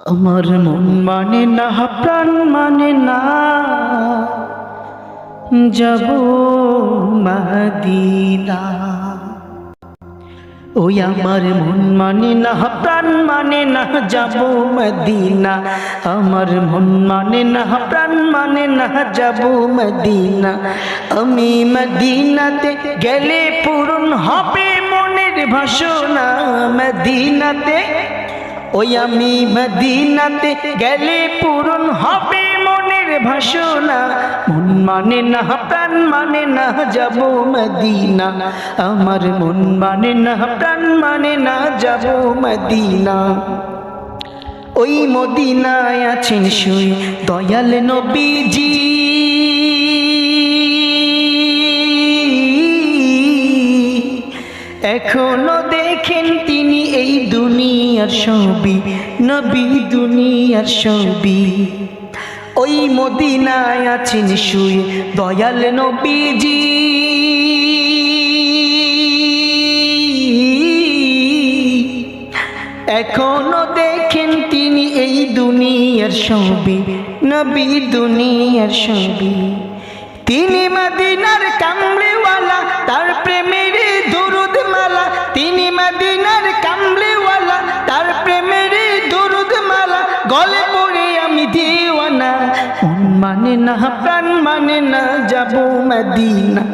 আমার মন মানে না, প্রাণ মানে না, যাব মদিনা। ওই আমার মন মানে না, প্রাণ মানে না, যাব মদিনা। আমার মন মানে না, প্রাণ মানে না, যাব মদিনা। আমি মদিনাতে গেলে পূরণ হবে মনের বাসনা। মদিনাতে, ওই আমি মদিনাতে গেলে পূরণ হবে মনের বাসনা। মন মানে না, প্রাণ মানে না, যাব মদিনা। আমার মন মানে না, প্রাণ মানে না, যাব মদিনা। ওই মদিনায় আছেন শুয়ে দয়াল নবীজি, এখনো দেখেন তিনি এই দুনিয়ার ছবি, নবী দুনিয়ার ছবি। ওই মদিনায় আছেন শুয়ে দয়াল নবীজি, এখনো দেখেন তিনি এই দুনিয়ার ছবি, নবী দুনিয়ার ছবি। তিনি মদিনার কামলিওয়ালা, তার প্রেমের দুরুদ মালা। তিনি মদিনার কামলিওয়ালা, তার প্রেমের দুরুদ মালা। গলে পড়ে আমি দিওয়ানা। মন মানে না, প্রাণ মানে না, যাব মদিনা।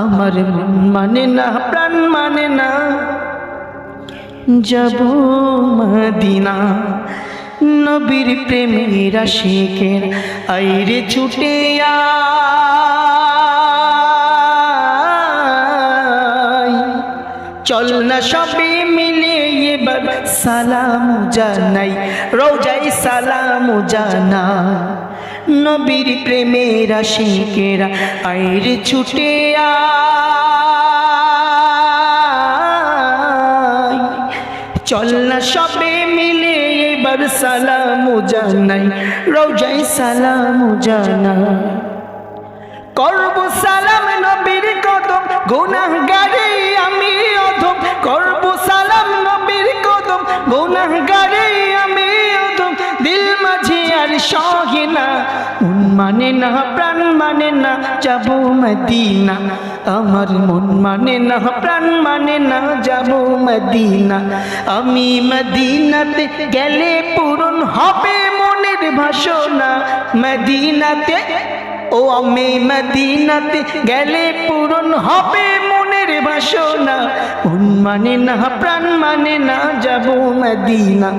আমার মন মানে না, প্রাণ মানে না, যাব মদিনা। নবীর প্রেমের আশিকের আইরে ছুটে চল না সবে মিলে এবার সালাম জানাই, রোজাই সালাম জানাই। নবীর প্রেমের আশিকেরা আইরে ছুটে চল না সবে মিলে এবার সালাম জানাই, রোজাই সালাম জানাই। করব সালাম নবীর কদম, গুনাহগারে আমি অধম। করব সালাম নবীর কদম, গুনাহগারে আমি অধম। দিল মাঝে আর সহে না, মন মানে না, প্রাণ মানে না, যাব মদিনা। আমার মন মানে না, প্রাণ মানে না, যাব মদিনা। আমি মদিনাতে গেলে পূরণ হবে মনের বাসনা। মদিনাতে, ও আমি মদিনাতে গেলে পূরণ হবে মনের বাসনা। মন মানে না, প্রাণ মানে না, যাব মদিনা।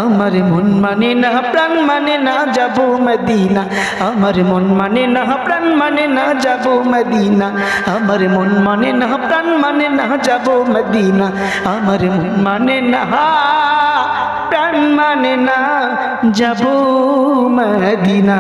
আমার মন মানে না, প্রাণ মানে না, যাব মদিনা। আমার মন মানে না, প্রাণ মানে না, যাব মদিনা। আমার মন মানে না, প্রাণ মানে না, যাব মদিনা। আমার মন মানে না, প্রাণ মানে না, যাব মদিনা।